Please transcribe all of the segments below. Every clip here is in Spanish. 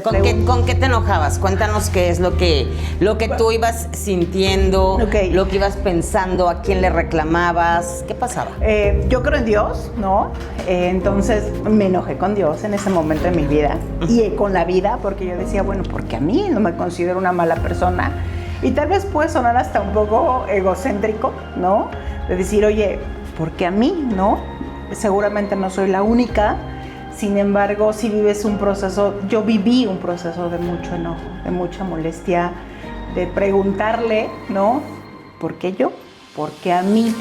¿Con qué te enojabas? Cuéntanos qué es lo que tú ibas sintiendo, lo que ibas pensando, a quién le reclamabas, ¿qué pasaba? Yo creo en Dios, ¿no? Entonces me enojé con Dios en ese momento de mi vida y con la vida, porque yo decía, bueno, porque a mí no me considero una mala persona. Y tal vez puede sonar hasta un poco egocéntrico, ¿no? De decir, oye, porque a mí, ¿no? Seguramente no soy la única. Sin embargo, si vives un proceso, yo viví un proceso de mucho enojo, de mucha molestia, de preguntarle, ¿no? ¿Por qué yo? ¿Por qué a mí?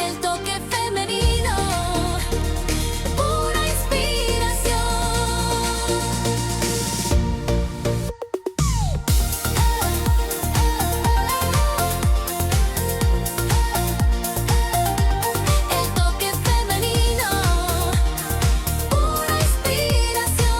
El toque femenino, pura inspiración. El toque femenino, pura inspiración.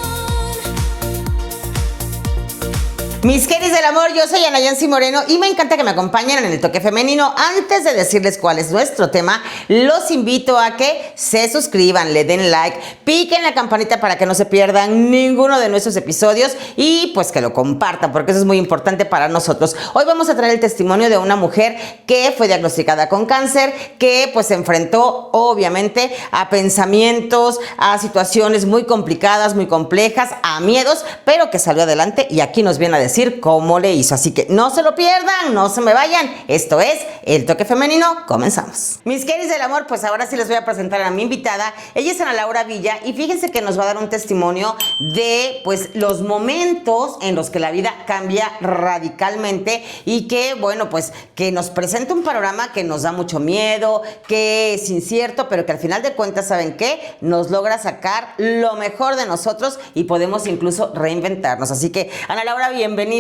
Mis queris del amor, yo soy Ana Yancy Moreno y me encanta que me acompañen en el toque femenino. Antes de decirles cuál es nuestro tema, los invito a que se suscriban, le den like, piquen la campanita para que no se pierdan ninguno de nuestros episodios y pues que lo compartan porque eso es muy importante para nosotros. Hoy vamos a traer el testimonio de una mujer que fue diagnosticada con cáncer, que pues se enfrentó obviamente a pensamientos, a situaciones muy complicadas, muy complejas, a miedos, pero que salió adelante y aquí nos viene a decir cómo le hizo. Así que no se lo pierdan, no se me vayan. Esto es El Toque Femenino. Comenzamos. Mis queris del amor, pues ahora sí les voy a presentar a mi invitada. Ella es Ana Laura Villa y fíjense que nos va a dar un testimonio de pues los momentos en los que la vida cambia radicalmente y que bueno, pues que nos presenta un panorama que nos da mucho miedo, que es incierto, pero que al final de cuentas, ¿saben qué? Nos logra sacar lo mejor de nosotros y podemos incluso reinventarnos. Así que Ana Laura, bienvenida.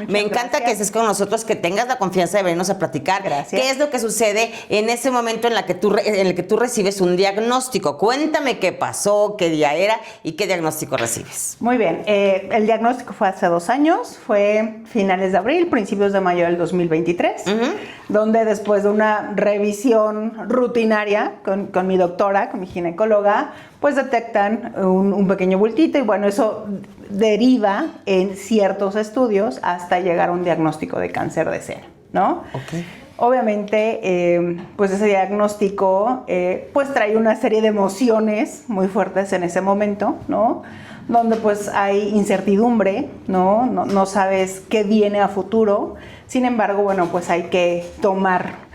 Me encanta que estés con nosotros, que tengas la confianza de venirnos a platicar. Gracias. ¿Qué es lo que sucede en ese momento en el que tú recibes un diagnóstico? Cuéntame qué pasó, qué día era y qué diagnóstico recibes. Muy bien, el diagnóstico fue hace 2 años, fue finales de abril, principios de mayo del 2023, donde después de una revisión rutinaria con mi doctora, con mi ginecóloga, pues detectan un pequeño bultito y bueno, eso deriva en ciertos estudios hasta llegar a un diagnóstico de cáncer de seno, ¿no? Ok. Obviamente, pues ese diagnóstico pues trae una serie de emociones muy fuertes en ese momento, ¿no? Donde pues hay incertidumbre, ¿no? No sabes qué viene a futuro. Sin embargo, bueno, pues hay que tomar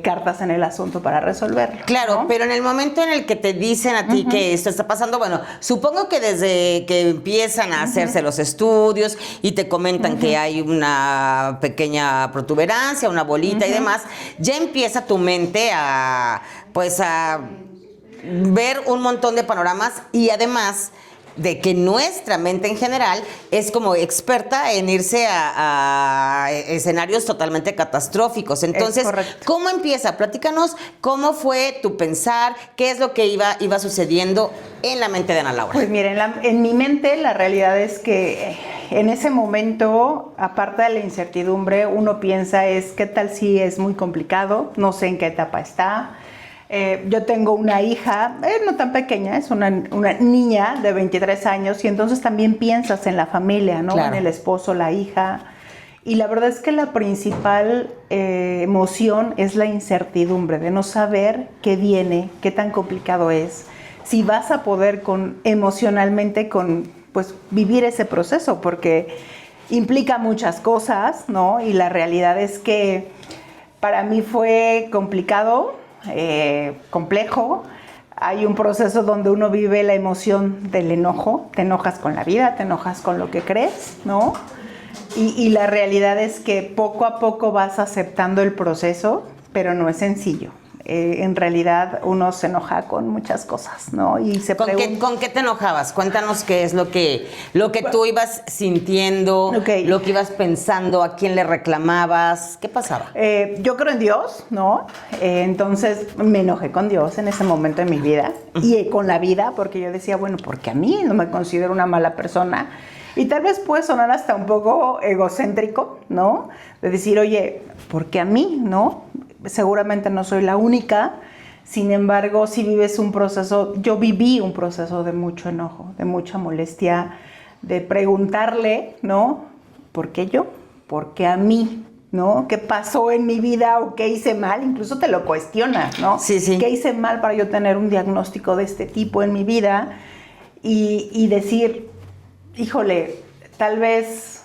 cartas en el asunto para resolverlo. Claro, ¿no? pero en el momento en el que te dicen a ti que esto está pasando, bueno, supongo que desde que empiezan a hacerse los estudios y te comentan que hay una pequeña protuberancia, una bolita y demás, ya empieza tu mente a ver un montón de panoramas y además de que nuestra mente en general es como experta en irse a escenarios totalmente catastróficos. Entonces, ¿cómo empieza? Platícanos cómo fue tu pensar, qué es lo que iba sucediendo en la mente de Ana Laura. Pues miren, en mi mente la realidad es que en ese momento, aparte de la incertidumbre, uno piensa qué tal si es muy complicado, no sé en qué etapa está. Yo tengo una hija, no tan pequeña, es una niña de 23 años y entonces también piensas en la familia, ¿no? Claro. En el esposo, la hija. Y la verdad es que la principal emoción es la incertidumbre de no saber qué viene, qué tan complicado es, si vas a poder emocionalmente pues, vivir ese proceso, porque implica muchas cosas, ¿no? Y la realidad es que para mí fue complicado, complejo. Hay un proceso donde uno vive la emoción del enojo, te enojas con la vida, te enojas con lo que crees, ¿no? Y la realidad es que poco a poco vas aceptando el proceso, pero no es sencillo. En realidad uno se enoja con muchas cosas, ¿no? Y se pregunta... ¿Con qué te enojabas? Cuéntanos qué es lo que tú ibas sintiendo, lo que ibas pensando, a quién le reclamabas, ¿qué pasaba? Yo creo en Dios, ¿no? Entonces me enojé con Dios en ese momento de mi vida y con la vida, porque yo decía, bueno, porque a mí no me considero una mala persona. Y tal vez puede sonar hasta un poco egocéntrico, ¿no? De decir, oye, porque a mí, ¿no? Seguramente no soy la única. Sin embargo, si vives un proceso, yo viví un proceso de mucho enojo, de mucha molestia, de preguntarle, ¿no? ¿Por qué yo? ¿Por qué a mí? ¿No? ¿Qué pasó en mi vida o qué hice mal? Incluso te lo cuestionas, ¿no? Sí, sí. ¿Qué hice mal para yo tener un diagnóstico de este tipo en mi vida? Y decir, híjole, tal vez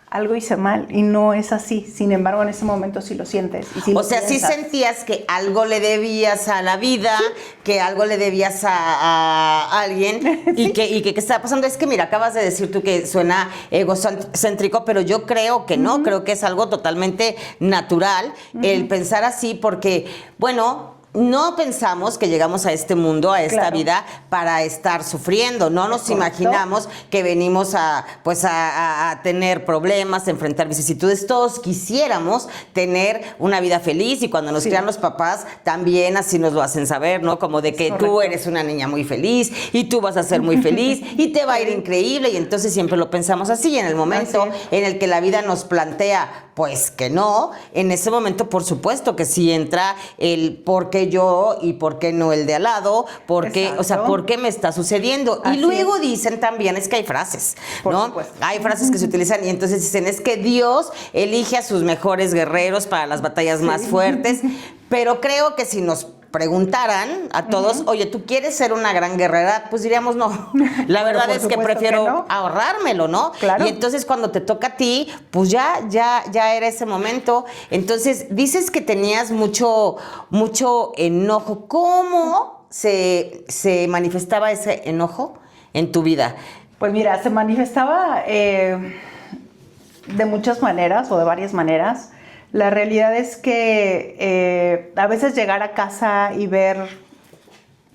algo hice mal y no es así. Sin embargo, en ese momento sí lo sientes. Y sí O lo sea, sí piensas. sentías que algo le debías a la vida, que algo le debías a alguien y que qué estaba pasando. Es que mira, acabas de decir tú que suena egocéntrico, pero yo creo que no, creo que es algo totalmente natural el pensar así porque, bueno, no pensamos que llegamos a este mundo, a esta Claro. vida, para estar sufriendo. No nos Correcto. imaginamos que venimos a tener problemas, a enfrentar vicisitudes. Todos quisiéramos tener una vida feliz y cuando nos Sí. crean los papás también así nos lo hacen saber, ¿no? Como de que tú Correcto. eres una niña muy feliz y tú vas a ser muy feliz y te va a ir increíble y entonces siempre lo pensamos así. Y en el momento Así es. en el que la vida nos plantea pues que no, en ese momento por supuesto que sí entra el por qué yo y por qué no el de al lado, por qué, o sea, Exacto. por qué me está sucediendo. Así Y luego es. dicen también, es que hay frases, Por ¿no? supuesto. Hay frases que se utilizan y entonces dicen, es que Dios elige a sus mejores guerreros para las batallas más fuertes, pero creo que si nos preguntaran a todos, oye, ¿tú quieres ser una gran guerrera? Pues diríamos no. La verdad por es que supuesto prefiero que no. ahorrármelo, ¿no? Claro. Y entonces cuando te toca a ti, pues ya era ese momento. Entonces, dices que tenías mucho enojo. ¿Cómo se manifestaba ese enojo en tu vida? Pues mira, se manifestaba de muchas maneras o de varias maneras. La realidad es que a veces llegar a casa y ver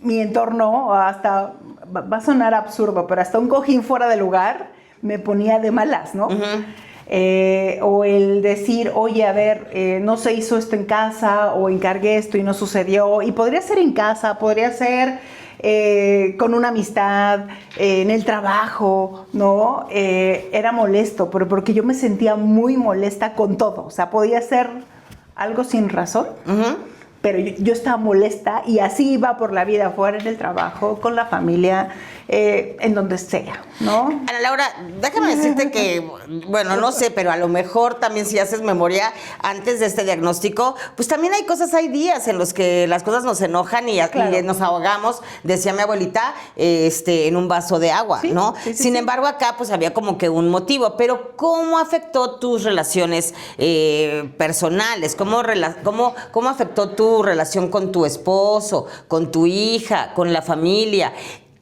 mi entorno, hasta, va a sonar absurdo, pero hasta un cojín fuera de lugar me ponía de malas, ¿no? O el decir, oye, a ver, no se hizo esto en casa o encargué esto y no sucedió. Y podría ser en casa, podría ser con una amistad, en el trabajo, ¿no? Era molesto, pero porque yo me sentía muy molesta con todo. O sea, podía ser algo sin razón. Pero yo estaba molesta y así iba por la vida, fuera en el trabajo, con la familia, en donde sea, ¿no? Ana Laura, déjame decirte que, bueno, no sé, pero a lo mejor también si haces memoria antes de este diagnóstico, pues también hay días en los que las cosas nos enojan y Claro. nos ahogamos, decía mi abuelita, en un vaso de agua, Sí, ¿no? sí, sí, Sin sí. embargo, acá pues había como que un motivo, pero ¿cómo afectó tus relaciones personales? ¿Cómo afectó tu relación con tu esposo, con tu hija, con la familia?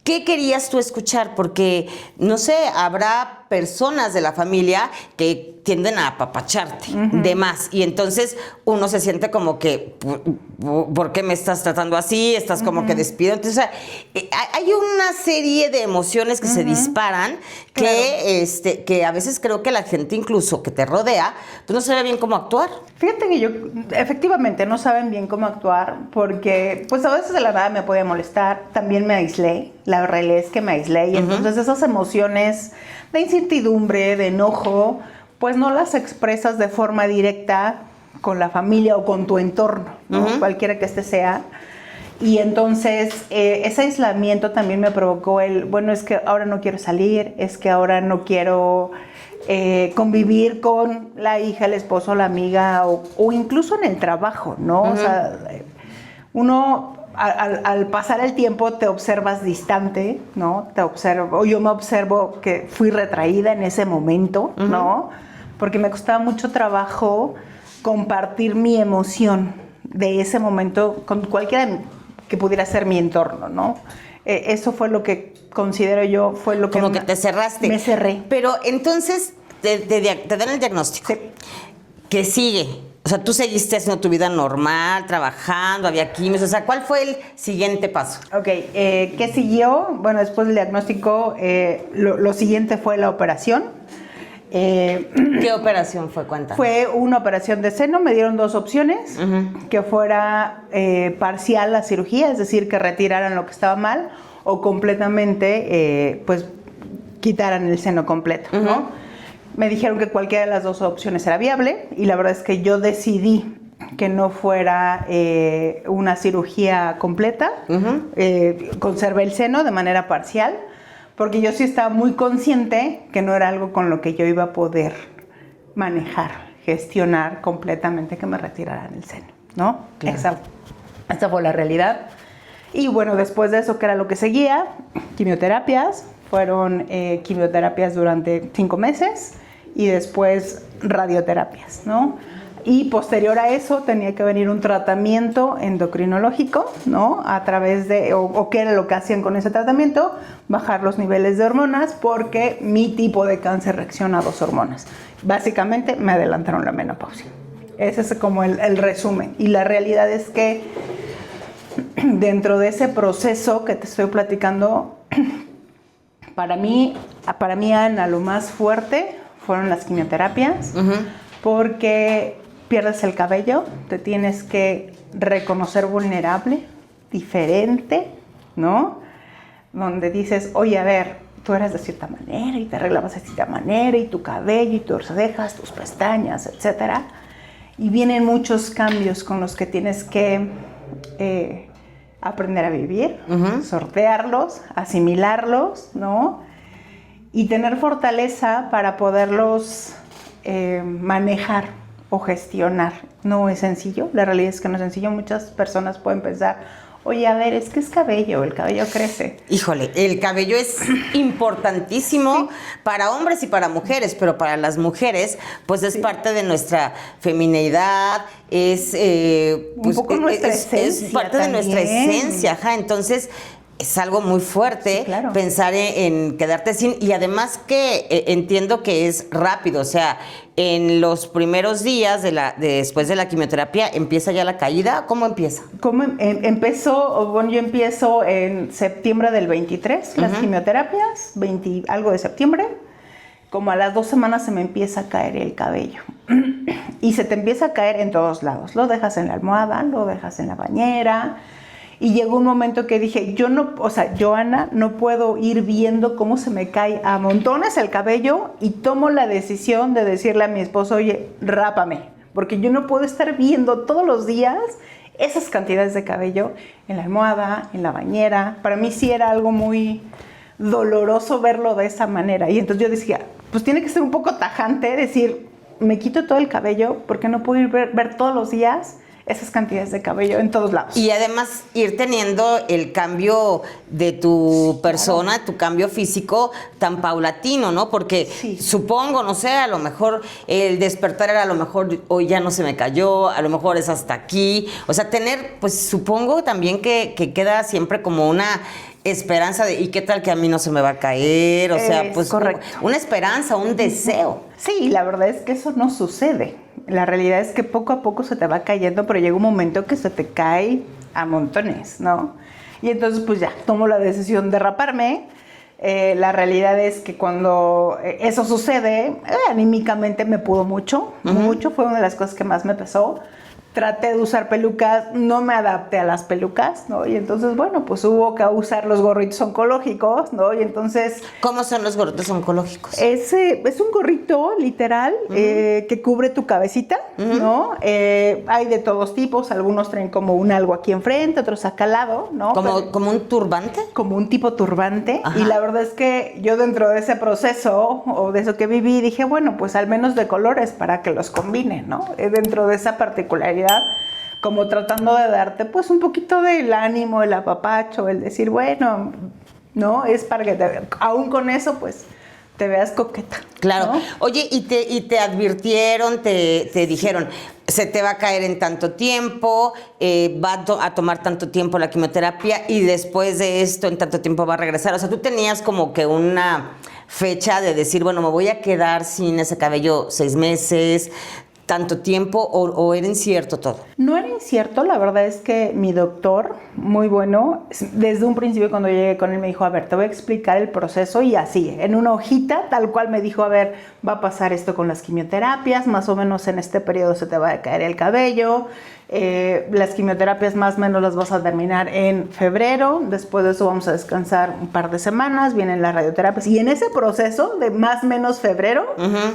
¿Qué querías tú escuchar? Porque, no sé, habrá personas de la familia que tienden a apapacharte de más. Y entonces uno se siente como que, ¿por qué me estás tratando así? Estás como que despido. Entonces, o sea, hay una serie de emociones que se disparan que a veces creo que la gente incluso que te rodea, pues no sabe bien cómo actuar. Fíjate que yo, efectivamente, no saben bien cómo actuar porque, pues a veces de la nada me podía molestar. También me aislé. La realidad es que me aislé y entonces esas emociones de incertidumbre, de enojo, pues no las expresas de forma directa con la familia o con tu entorno, ¿no? Cualquiera que este sea. Y entonces ese aislamiento también me provocó bueno, es que ahora no quiero salir, es que ahora no quiero convivir con la hija, el esposo, la amiga o incluso en el trabajo, ¿no? O sea, uno al pasar el tiempo te observas distante, ¿no? Yo me observo que fui retraída en ese momento, ¿no? Porque me costaba mucho trabajo compartir mi emoción de ese momento con cualquiera que pudiera ser mi entorno, ¿no? Eso fue lo que considero yo, fue lo que... Como que te cerraste. Me cerré. Pero entonces te dan el diagnóstico. Sí. ¿Qué sigue? O sea, tú seguiste haciendo tu vida normal, trabajando, había quimios. O sea, ¿cuál fue el siguiente paso? Ok, ¿qué siguió? Bueno, después del diagnóstico, lo siguiente fue la operación. ¿Qué operación fue? Cuéntame. Fue una operación de seno, me dieron dos opciones, que fuera parcial la cirugía, es decir, que retiraran lo que estaba mal, o completamente, pues, quitaran el seno completo, ¿no? Me dijeron que cualquiera de las dos opciones era viable, y la verdad es que yo decidí que no fuera una cirugía completa. Conservé el seno de manera parcial, porque yo sí estaba muy consciente que no era algo con lo que yo iba a poder manejar, gestionar completamente, que me retiraran el seno, ¿no? Claro. Esa fue la realidad. Y bueno, después de eso, ¿qué era lo que seguía? Quimioterapias. Fueron quimioterapias durante 5 meses y después radioterapias, ¿no? Y posterior a eso tenía que venir un tratamiento endocrinológico, ¿no? A través de, o qué era lo que hacían con ese tratamiento, bajar los niveles de hormonas, porque mi tipo de cáncer reacciona a 2 hormonas. Básicamente me adelantaron la menopausia. Ese es como el resumen. Y la realidad es que dentro de ese proceso que te estoy platicando, para mí, Ana, lo más fuerte fueron las quimioterapias, porque pierdes el cabello, te tienes que reconocer vulnerable, diferente, ¿no? Donde dices, oye, a ver, tú eras de cierta manera y te arreglabas de cierta manera y tu cabello y tus cejas, tus pestañas, etcétera. Y vienen muchos cambios con los que tienes que aprender a vivir, sortearlos, asimilarlos, ¿no? Y tener fortaleza para poderlos manejar o gestionar. No es sencillo, la realidad es que no es sencillo. Muchas personas pueden pensar, oye, a ver, es que es cabello, el cabello crece. Híjole, el cabello es importantísimo para hombres y para mujeres, pero para las mujeres, pues es parte de nuestra femineidad, es un poco nuestra esencia es parte de nuestra esencia, ajá. Entonces es algo muy fuerte, Sí, claro. pensar en quedarte sin, y además que entiendo que es rápido, o sea, en los primeros días después de la quimioterapia, ¿empieza ya la caída? ¿Cómo empieza? ¿Cómo empezó? Bueno, yo empiezo en septiembre del 23, las quimioterapias, 20 algo de septiembre. Como a las 2 semanas se me empieza a caer el cabello. Y se te empieza a caer en todos lados. Lo dejas en la almohada, lo dejas en la bañera. Y llegó un momento que dije, yo, Ana, no puedo ir viendo cómo se me cae a montones el cabello, y tomo la decisión de decirle a mi esposo, oye, rápame, porque yo no puedo estar viendo todos los días esas cantidades de cabello en la almohada, en la bañera. Para mí sí era algo muy doloroso verlo de esa manera. Y entonces yo decía, pues tiene que ser un poco tajante, decir, me quito todo el cabello porque no puedo ir ver todos los días esas cantidades de cabello en todos lados. Y además ir teniendo el cambio de tu persona, claro, tu cambio físico tan paulatino, ¿no? Porque supongo, no sé, a lo mejor el despertar era a lo mejor hoy ya no se me cayó, a lo mejor es hasta aquí. O sea, tener, pues supongo también que queda siempre como una esperanza de, ¿y qué tal que a mí no se me va a caer? O sea, pues correcto. Una esperanza, un deseo. Sí, la verdad es que eso no sucede. La realidad es que poco a poco se te va cayendo, pero llega un momento que se te cae a montones, ¿no? Y entonces pues ya, tomo la decisión de raparme. La realidad es que cuando eso sucede, anímicamente me pudo mucho, mucho. Fue una de las cosas que más me pesó. Traté de usar pelucas, no me adapté a las pelucas, ¿no? Y entonces, bueno, pues hubo que usar los gorritos oncológicos, ¿no? Y entonces... ¿Cómo son los gorritos oncológicos? Es un gorrito, literal, que cubre tu cabecita, ¿no? Hay de todos tipos, algunos traen como un algo aquí enfrente, otros acá al lado, ¿no? ¿Como un turbante? Como un tipo turbante. Ajá. Y la verdad es que yo dentro de ese proceso, o de eso que viví, dije, bueno, pues al menos de colores para que los combine, ¿no? Dentro de esa particularidad, como tratando de darte pues un poquito del ánimo, el apapacho, el decir, bueno, no, es para que aún con eso pues te veas coqueta. Claro. ¿No? Oye, y te advirtieron, te dijeron, se te va a caer en tanto tiempo, va a tomar tanto tiempo la quimioterapia y después de esto en tanto tiempo va a regresar. O sea, tú tenías como que una fecha de decir, bueno, me voy a quedar sin ese cabello 6 meses, tanto tiempo, o era incierto todo? No era incierto, la verdad es que mi doctor, muy bueno, desde un principio cuando llegué con él me dijo, a ver, te voy a explicar el proceso, y así, en una hojita, tal cual me dijo, a ver, va a pasar esto con las quimioterapias, más o menos en este periodo se te va a caer el cabello, las quimioterapias más o menos las vas a terminar en febrero, después de eso vamos a descansar un par de semanas, vienen las radioterapias, y en ese proceso de más o menos febrero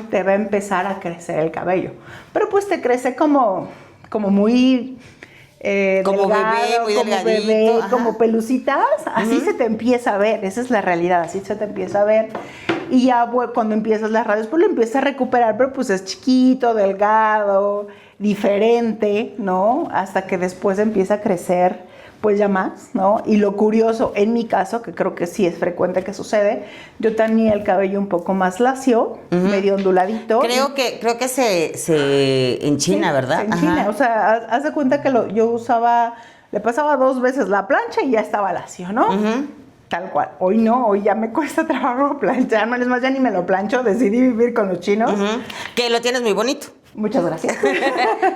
te va a empezar a crecer el cabello, pero pues te crece como como muy Como delgado, bebé, muy como delgadito, bebé, ajá. como pelucitas, así se te empieza a ver, esa es la realidad, así se te empieza a ver. Y ya cuando empiezas las radios, pues lo empiezas a recuperar, pero pues es chiquito, delgado, diferente, ¿no? Hasta que después empieza a crecer, pues ya más, ¿no? Y lo curioso, en mi caso, que creo que sí es frecuente que sucede, yo tenía el cabello un poco más lacio, medio onduladito. Creo que se enchina, Sí, ¿verdad? se enchina. Ajá. O sea, haz de cuenta que yo usaba, le pasaba 2 veces la plancha y ya estaba lacio, ¿no? Tal cual. Hoy no, hoy ya me cuesta trabajo plancharme. Es más, ya ni me lo plancho, decidí vivir con los chinos. Ujú. Que lo tienes muy bonito. Muchas gracias.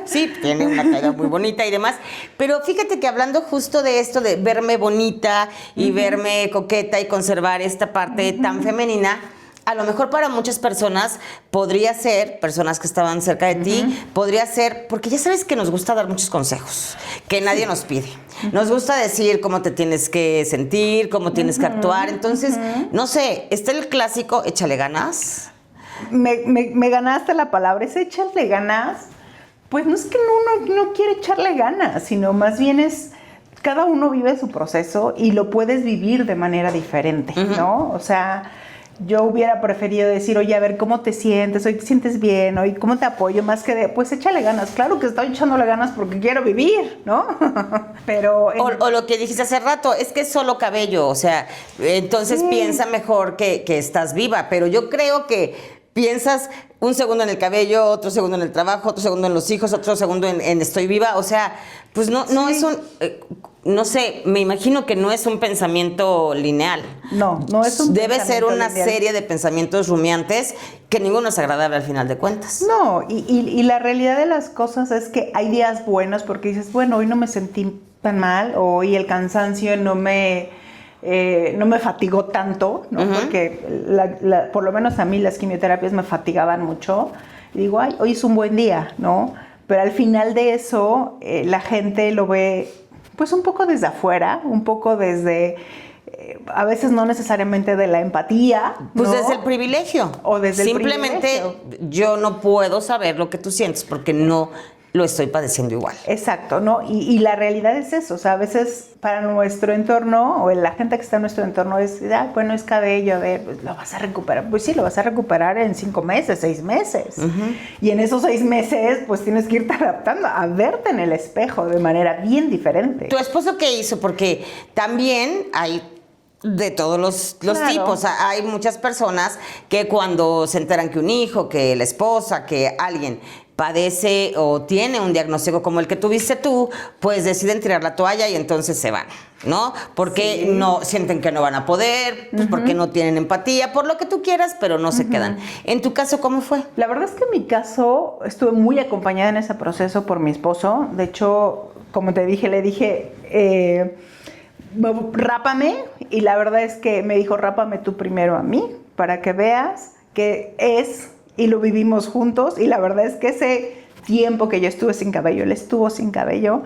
Sí, tiene una caída muy bonita y demás. Pero fíjate que hablando justo de esto de verme bonita y verme coqueta y conservar esta parte tan femenina, a lo mejor para muchas personas podría ser, personas que estaban cerca de ti, podría ser, porque ya sabes que nos gusta dar muchos consejos, que nadie nos pide. Nos gusta decir cómo te tienes que sentir, cómo tienes que actuar. Entonces, no sé, está el clásico, échale ganas. Me ganaste la palabra, es echarle ganas. Pues no es que uno no quiere echarle ganas, sino más bien es, cada uno vive su proceso y lo puedes vivir de manera diferente, ¿no? O sea, yo hubiera preferido decir, oye, a ver, ¿cómo te sientes? Hoy te sientes bien, hoy, ¿cómo te apoyo? Más que de, pues échale ganas. Claro que estoy echándole ganas porque quiero vivir, ¿no? Pero... O lo que dijiste hace rato, es que es solo cabello, o sea, entonces Sí. piensa mejor que estás viva, pero yo creo que piensas un segundo en el cabello, otro segundo en el trabajo, otro segundo en los hijos, otro segundo en estoy viva, o sea, pues no Sí. es un, no sé, me imagino que no es un pensamiento lineal. No es un Debe ser pensamiento una lineal. serie de pensamientos rumiantes que ninguno es agradable al final de cuentas. No, y la realidad de las cosas es que hay días buenos porque dices, bueno, hoy no me sentí tan mal, o hoy el cansancio no me fatigó tanto, ¿no? Porque por lo menos a mí las quimioterapias me fatigaban mucho. Y digo, ay, hoy es un buen día, ¿no? Pero al final de eso, la gente lo ve pues un poco desde afuera, un poco desde... a veces no necesariamente de la empatía, Pues ¿no? desde el privilegio. O desde el Simplemente privilegio. yo no puedo saber lo que tú sientes porque no lo estoy padeciendo igual. Exacto, ¿no? Y la realidad es eso, o sea, a veces para nuestro entorno, o la gente que está en nuestro entorno es, bueno, es cabello, a ver, pues lo vas a recuperar. Pues sí, lo vas a recuperar en 5 meses, 6 meses. Y en esos 6 meses, pues tienes que irte adaptando a verte en el espejo de manera bien diferente. ¿Tu esposo qué hizo? Porque también hay de todos los Claro. tipos. Hay muchas personas que cuando se enteran que un hijo, que la esposa, que alguien padece o tiene un diagnóstico como el que tuviste tú, pues deciden tirar la toalla y entonces se van, ¿no? Porque Sí. no sienten que no van a poder, pues porque no tienen empatía, por lo que tú quieras, pero no se quedan. En tu caso, ¿cómo fue? La verdad es que en mi caso estuve muy acompañada en ese proceso por mi esposo. De hecho, como te dije, le dije, rápame, y la verdad es que me dijo, rápame tú primero a mí, para que veas que es, y lo vivimos juntos, y la verdad es que ese tiempo que yo estuve sin cabello, él estuvo sin cabello,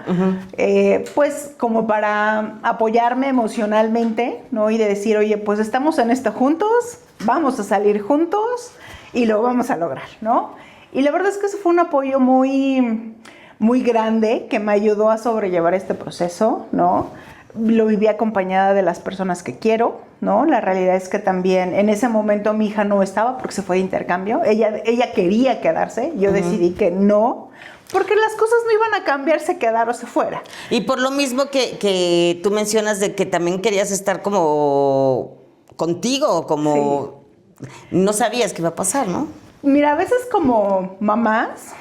pues como para apoyarme emocionalmente, ¿no? Y de decir, oye, pues estamos en esto juntos, vamos a salir juntos, y lo vamos a lograr, ¿no? Y la verdad es que eso fue un apoyo muy, muy grande que me ayudó a sobrellevar este proceso, ¿no? Lo viví acompañada de las personas que quiero, ¿no? La realidad es que también en ese momento mi hija no estaba porque se fue de intercambio. Ella quería quedarse, yo decidí que no, porque las cosas no iban a cambiar, se quedara o se fuera. Y por lo mismo que tú mencionas de que también querías estar como contigo, como no sabías qué iba a pasar, ¿no? Mira, a veces como mamás,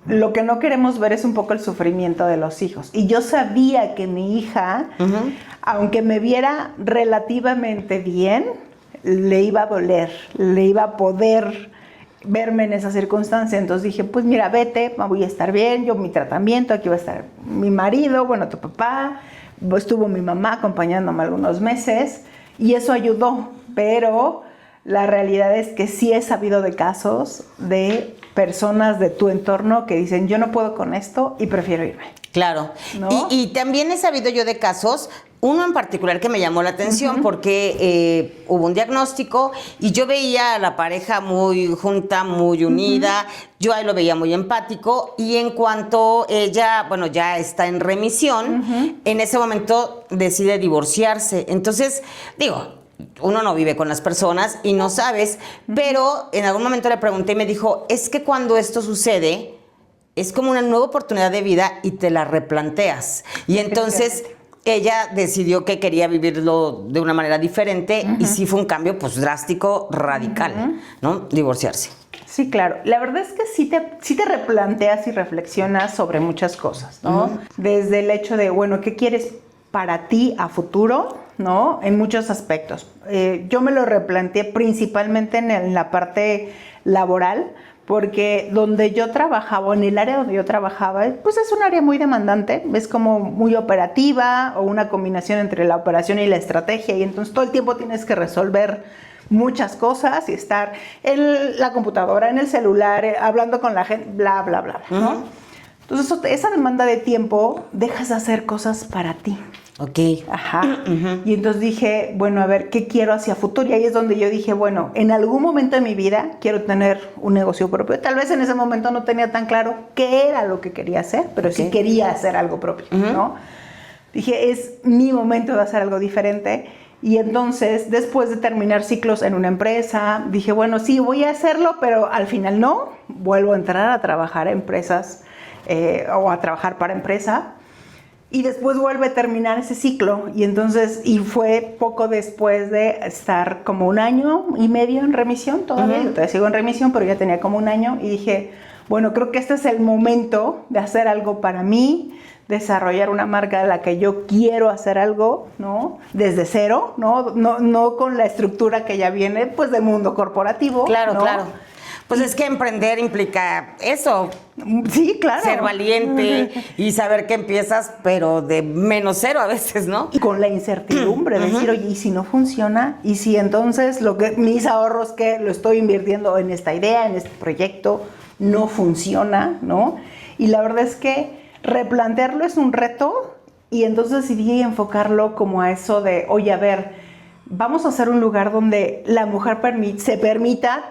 lo que no queremos ver es un poco el sufrimiento de los hijos. Y yo sabía que mi hija, aunque me viera relativamente bien, le iba a doler, le iba a poder verme en esa circunstancia. Entonces dije, pues mira, vete, voy a estar bien, yo mi tratamiento, aquí va a estar mi marido, bueno, tu papá, estuvo mi mamá acompañándome algunos meses y eso ayudó, pero la realidad es que sí he sabido de casos de personas de tu entorno que dicen, yo no puedo con esto y prefiero irme. Claro. ¿No? Y también he sabido yo de casos uno en particular que me llamó la atención porque hubo un diagnóstico y yo veía a la pareja muy junta, muy unida, yo ahí lo veía muy empático y en cuanto ella, bueno, ya está en remisión, en ese momento decide divorciarse. Entonces, digo, uno no vive con las personas y no sabes, pero en algún momento le pregunté y me dijo, es que cuando esto sucede, es como una nueva oportunidad de vida y te la replanteas. Y entonces ella decidió que quería vivirlo de una manera diferente y sí fue un cambio pues drástico, radical, ¿no? Divorciarse. Sí, claro. La verdad es que sí te replanteas y reflexionas sobre muchas cosas, ¿no? Desde el hecho de, bueno, ¿qué quieres para ti a futuro? ¿No? En muchos aspectos. Yo me lo replanteé principalmente en la parte laboral, porque donde yo trabajaba, en el área donde yo trabajaba, pues es un área muy demandante, es como muy operativa o una combinación entre la operación y la estrategia, y entonces todo el tiempo tienes que resolver muchas cosas y estar en la computadora, en el celular, hablando con la gente, bla, bla, bla, ¿no? Entonces esa demanda de tiempo, dejas de hacer cosas para ti. Ok. Ajá. Y entonces dije, bueno, a ver, ¿qué quiero hacia futuro? Y ahí es donde yo dije, bueno, en algún momento de mi vida quiero tener un negocio propio. Tal vez en ese momento no tenía tan claro qué era lo que quería hacer, pero sí quería hacer algo propio, ¿no? Dije, es mi momento de hacer algo diferente. Y entonces, después de terminar ciclos en una empresa, dije, bueno, sí, voy a hacerlo, pero al final no. Vuelvo a entrar a trabajar a empresas o a trabajar para empresa. Y después vuelve a terminar ese ciclo y entonces, y fue poco después de estar como 1 año y medio en remisión todavía, yo todavía sigo en remisión, pero ya tenía como 1 año y dije, bueno, creo que este es el momento de hacer algo para mí, desarrollar una marca de la que yo quiero hacer algo, ¿no? Desde cero, no con la estructura que ya viene, pues, del mundo corporativo. Claro, ¿no? claro. Pues es que emprender implica eso. Sí, claro. Ser valiente y saber que empiezas, pero de menos cero a veces, ¿no? Y con la incertidumbre, decir, oye, ¿y si no funciona? ¿Y si entonces mis ahorros que lo estoy invirtiendo en esta idea, en este proyecto, no funciona, ¿no? Y la verdad es que replantearlo es un reto y entonces decidí enfocarlo como a eso de, oye, a ver, vamos a hacer un lugar donde la mujer se permita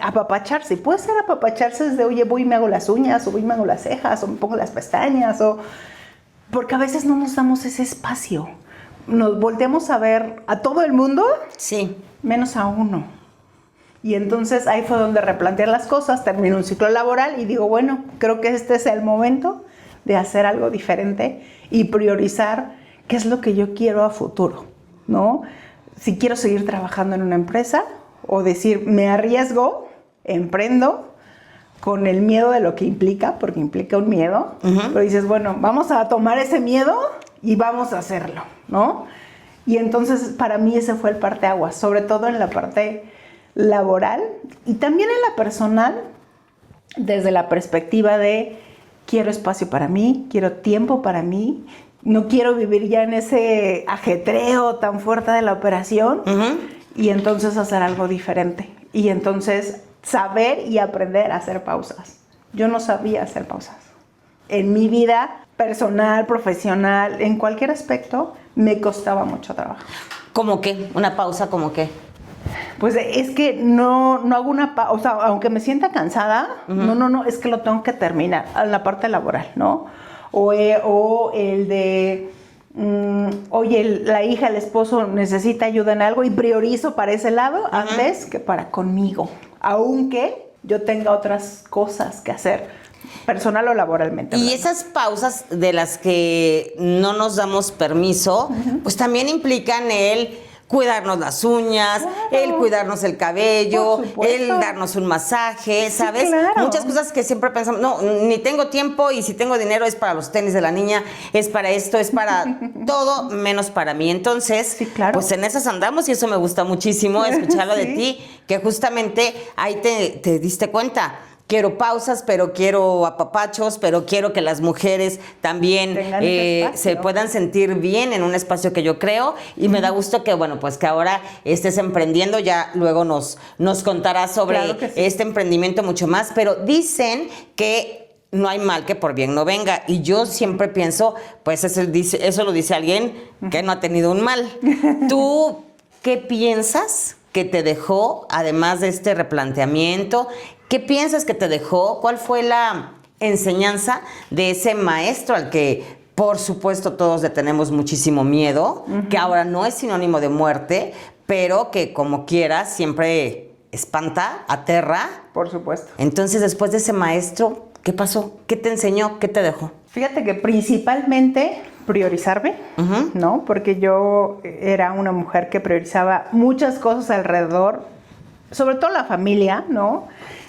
apapacharse. Puede ser apapacharse desde, oye, voy y me hago las uñas, o voy y me hago las cejas, o me pongo las pestañas, porque a veces no nos damos ese espacio. Nos volteamos a ver a todo el mundo, sí, menos a uno. Y entonces ahí fue donde replantear las cosas, terminé un ciclo laboral y digo, bueno, creo que este es el momento de hacer algo diferente y priorizar qué es lo que yo quiero a futuro, ¿no? Si quiero seguir trabajando en una empresa o decir, me arriesgo, emprendo con el miedo de lo que implica, porque implica un miedo, pero dices, bueno, vamos a tomar ese miedo y vamos a hacerlo, ¿no? Y entonces para mí ese fue el parteaguas, sobre todo en la parte laboral y también en la personal, desde la perspectiva de quiero espacio para mí, quiero tiempo para mí, no quiero vivir ya en ese ajetreo tan fuerte de la operación y entonces hacer algo diferente. Y entonces saber y aprender a hacer pausas. Yo no sabía hacer pausas. En mi vida personal, profesional, en cualquier aspecto, me costaba mucho trabajo. ¿Cómo qué? ¿Una pausa como qué? Pues es que no hago una pausa, o sea, aunque me sienta cansada, no, es que lo tengo que terminar en la parte laboral, ¿no? O el de, oye, la hija, el esposo necesita ayuda en algo y priorizo para ese lado antes que para conmigo, aunque yo tenga otras cosas que hacer, personal o laboralmente. Y ¿verdad? esas pausas de las que no nos damos permiso, pues también implican el cuidarnos las uñas, Claro. el cuidarnos el cabello, Por supuesto. el darnos un masaje, Sí, ¿sabes? claro. Muchas cosas que siempre pensamos, no, ni tengo tiempo y si tengo dinero es para los tenis de la niña, es para esto, es para todo menos para mí. Entonces, Sí, claro. pues en esas andamos y eso me gusta muchísimo escucharlo de Sí. ti, que justamente ahí te diste cuenta. Quiero pausas, pero quiero apapachos, pero quiero que las mujeres también Tengan ese espacio. se puedan sentir bien en un espacio que yo creo. Y me da gusto que, bueno, pues que ahora estés emprendiendo. Ya luego nos contarás sobre Claro que sí. este emprendimiento mucho más. Pero dicen que no hay mal que por bien no venga. Y yo siempre pienso, pues eso lo dice alguien que no ha tenido un mal. ¿Tú qué piensas que te dejó, además de este replanteamiento? ¿Qué piensas que te dejó? ¿Cuál fue la enseñanza de ese maestro al que, por supuesto, todos le tenemos muchísimo miedo, que ahora no es sinónimo de muerte, pero que como quiera siempre espanta, aterra? Por supuesto. Entonces, después de ese maestro, ¿qué pasó? ¿Qué te enseñó? ¿Qué te dejó? Fíjate que principalmente priorizarme, ¿no? Porque yo era una mujer que priorizaba muchas cosas alrededor, sobre todo la familia, ¿no?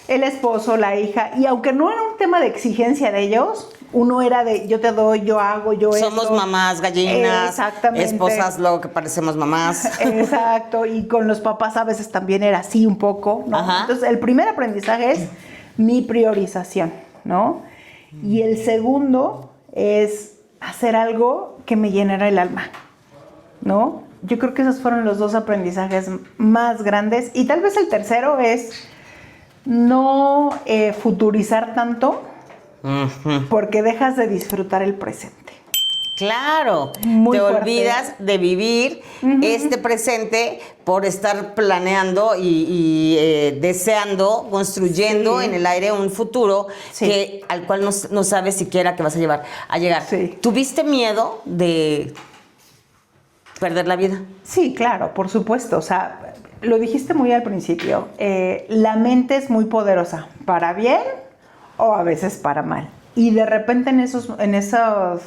El esposo, la hija, y aunque no era un tema de exigencia de ellos, uno era de yo te doy, yo hago, yo Somos esto. mamás gallinas, Exactamente. esposas luego que parecemos mamás. Exacto, y con los papás a veces también era así un poco, ¿no? Ajá. Entonces, el primer aprendizaje es mi priorización, ¿no? Y el segundo es hacer algo que me llenara el alma, ¿no? Yo creo que esos fueron los dos aprendizajes más grandes. Y tal vez el tercero es no futurizar tanto, porque dejas de disfrutar el presente. Claro, Muy te fuerte. olvidas de vivir este presente por estar planeando y deseando, construyendo Sí. en el aire un futuro Sí. al cual no sabes siquiera que vas a llegar. Sí. ¿Tuviste miedo de perder la vida? Sí, claro, por supuesto. O sea, lo dijiste muy al principio. La mente es muy poderosa, para bien o a veces para mal. Y de repente en esas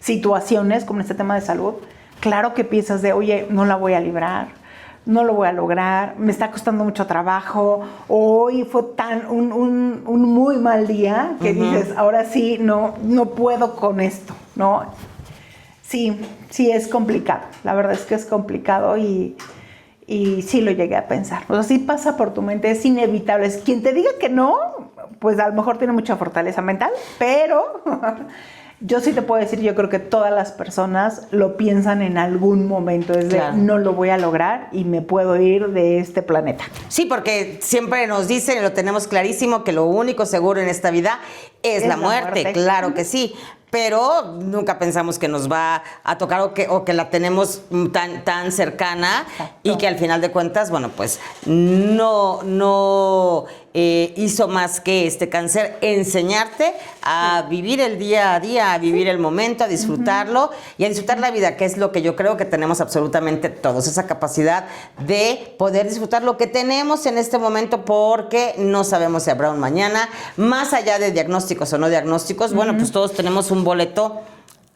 situaciones, como en este tema de salud, claro que piensas de, oye, no la voy a librar, no lo voy a lograr, me está costando mucho trabajo, hoy fue un muy mal día que dices, ahora sí, no puedo con esto, ¿no? Sí es complicado, la verdad es que es complicado y sí lo llegué a pensar. O sea, sí pasa por tu mente, es inevitable. Es quien te diga que no, pues a lo mejor tiene mucha fortaleza mental, pero yo sí te puedo decir, yo creo que todas las personas lo piensan en algún momento, es de Claro. no lo voy a lograr y me puedo ir de este planeta. Sí, porque siempre nos dicen y lo tenemos clarísimo que lo único seguro en esta vida es la muerte. Claro que sí. Pero nunca pensamos que nos va a tocar o que la tenemos tan cercana. Exacto. Y que al final de cuentas, bueno, pues no hizo más que este cáncer enseñarte a vivir el día a día, a vivir el momento, a disfrutarlo y a disfrutar la vida, que es lo que yo creo que tenemos absolutamente todos, esa capacidad de poder disfrutar lo que tenemos en este momento, porque no sabemos si habrá un mañana, más allá de diagnósticos o no diagnósticos. Bueno, pues todos tenemos un boleto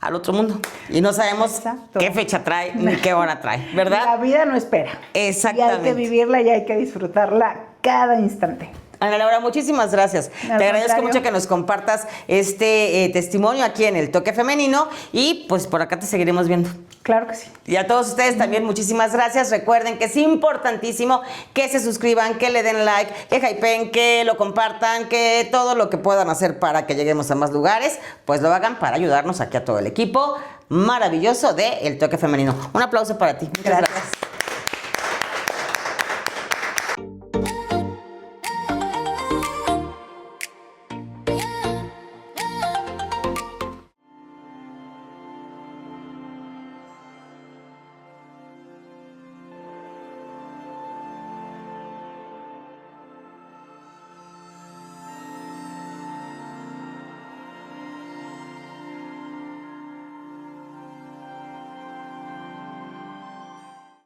al otro mundo y no sabemos Exacto. qué fecha trae ni qué hora trae, ¿verdad? La vida no espera. Exactamente. Y hay que vivirla y hay que disfrutarla cada instante. Ana Laura, muchísimas gracias. Al Te agradezco contrario. mucho que nos compartas este testimonio aquí en El Toque Femenino y pues por acá te seguiremos viendo. Claro que sí. Y a todos ustedes también muchísimas gracias. Recuerden que es importantísimo que se suscriban, que le den like, que hypeen, que lo compartan, que todo lo que puedan hacer para que lleguemos a más lugares, pues lo hagan para ayudarnos aquí a todo el equipo maravilloso de El Toque Femenino. Un aplauso para ti. Muchas gracias.